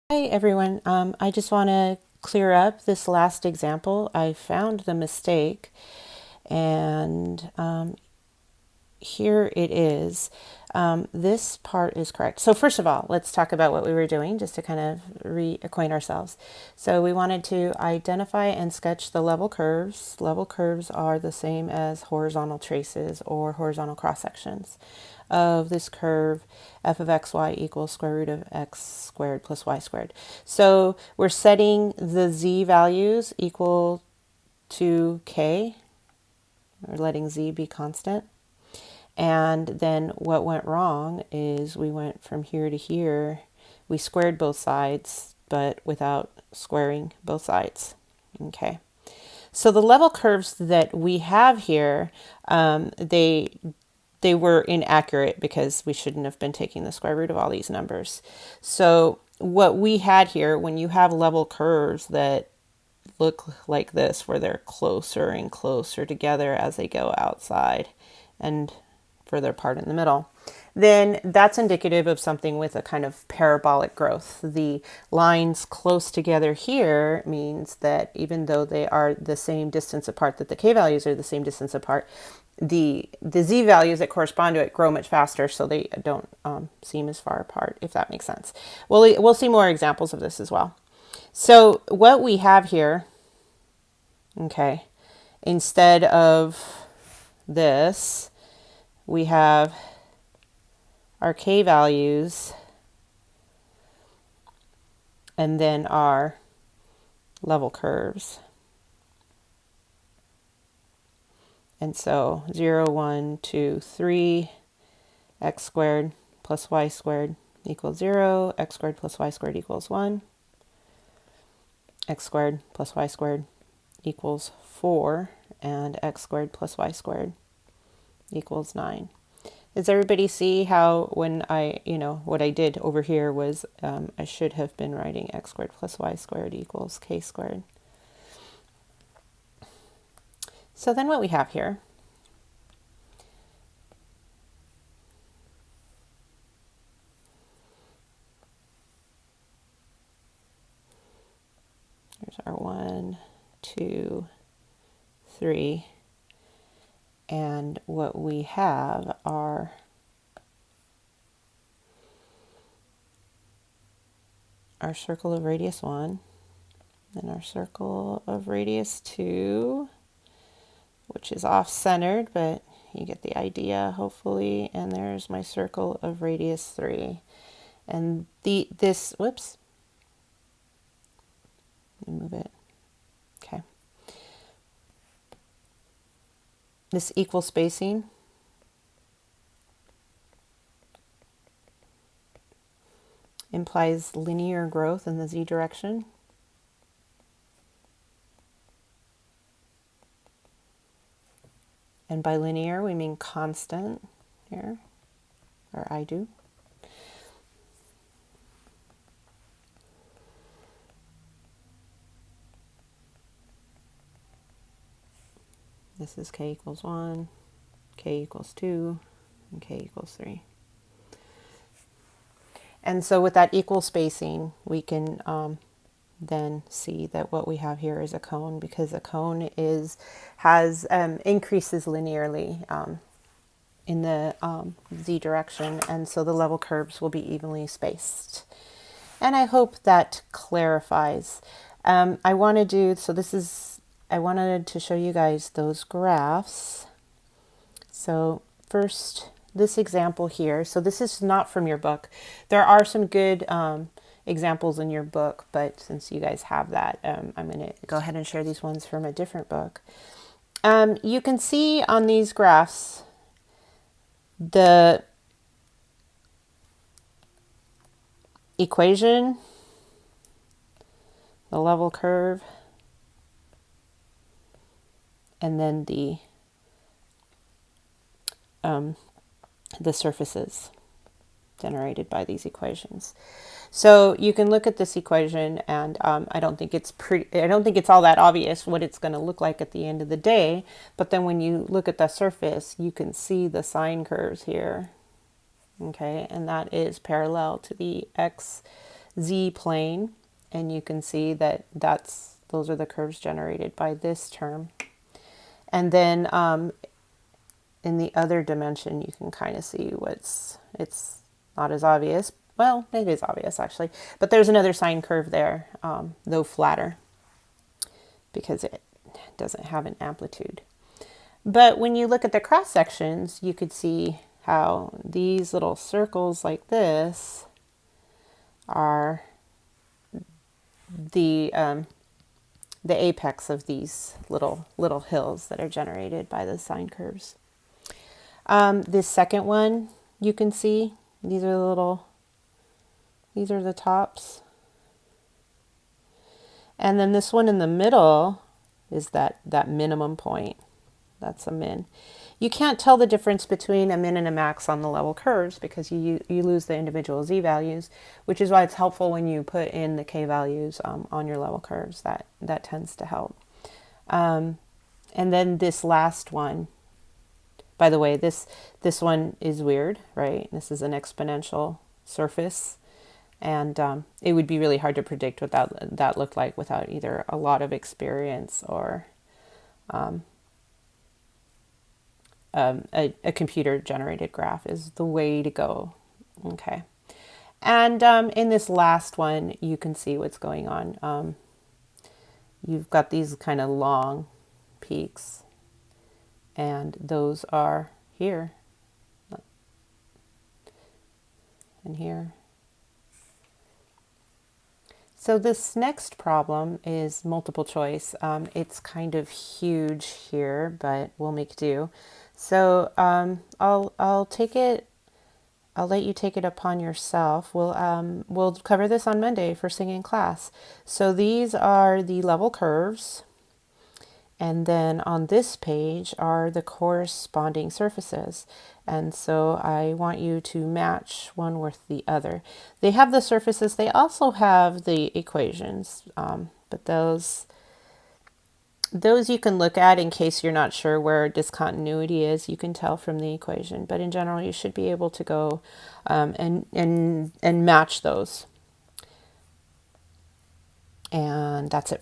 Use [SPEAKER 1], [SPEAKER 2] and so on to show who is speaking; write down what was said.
[SPEAKER 1] Hi everyone. I just want to clear up this last example. I found the mistake and here it is. This part is correct. So first of all, let's talk about what we were doing just to kind of reacquaint ourselves. So we wanted to identify and sketch the level curves. Level curves are the same as horizontal traces or horizontal cross sections of this curve f of xy equals square root of x squared plus y squared. So we're setting the z values equal to k. We're letting z be constant. And then what went wrong is we went from here to here. We squared both sides, but without squaring both sides. Okay. So the level curves that we have here, they were inaccurate because we shouldn't have been taking the square root of all these numbers. So what we had here, when you have level curves that look like this, where they're closer and closer together as they go outside and further apart in the middle, then that's indicative of something with a kind of parabolic growth. The lines close together here means that even though they are the same distance apart, that the k values are the same distance apart, the z values that correspond to it grow much faster, so they don't seem as far apart, if that makes sense. We'll see more examples of this as well. So what we have here, okay, instead of this, we have our k values and then our level curves. And so 0, 1, 2, 3, x squared plus y squared equals 0, x squared plus y squared equals 1, x squared plus y squared equals 4, and x squared plus y squared equals 9. Does everybody see how when what I did over here was I should have been writing x squared plus y squared equals k squared. So then what we have here here's our 1, 2, 3, and what we have are our circle of radius 1 and our circle of radius 2, which is off-centered, but you get the idea, hopefully. And there's my circle of radius 3. And whoops, let me move it. Okay. This equal spacing implies linear growth in the z direction. And by linear, we mean constant here, or I do. This is k equals 1, k equals 2, and k equals 3. And so with that equal spacing, we can then see that what we have here is a cone, because a cone increases linearly in the z direction, and so the level curves will be evenly spaced. And I hope that clarifies. I wanted to show you guys those graphs. So first, this example here. So this is not from your book. There are some good examples in your book, but since you guys have that, I'm going to go ahead and share these ones from a different book. You can see on these graphs the equation, the level curve, and then the surfaces generated by these equations. So you can look at this equation, and I don't think it's all that obvious what it's going to look like at the end of the day. But then when you look at the surface, you can see the sine curves here. Okay, and that is parallel to the z-plane, and you can see that those are the curves generated by this term. And then in the other dimension, you can kind of see it's not as obvious. Well, it is obvious actually, but there's another sine curve there, though flatter, because it doesn't have an amplitude. But when you look at the cross sections, you could see how these little circles like this are the apex of these little hills that are generated by the sine curves. This second one, you can see these are the tops. And then this one in the middle is that minimum point. That's a min. You can't tell the difference between a min and a max on the level curves because you lose the individual z values, which is why it's helpful when you put in the k values on your level curves. That tends to help. And then this last one, by the way, this one is weird, right? This is an exponential surface, and it would be really hard to predict what that looked like without either a lot of experience or a computer-generated graph is the way to go. Okay, and in this last one, you can see what's going on. You've got these kind of long peaks, and those are here and here. So this next problem is multiple choice. It's kind of huge here, but we'll make do. So I'll take it. I'll let you take it upon yourself. We'll cover this on Monday first thing in class. So these are the level curves, and then on this page are the corresponding surfaces. And so I want you to match one with the other. They have the surfaces. They also have the equations, but those you can look at in case you're not sure where discontinuity is. You can tell from the equation, but in general, you should be able to go and match those. And that's it.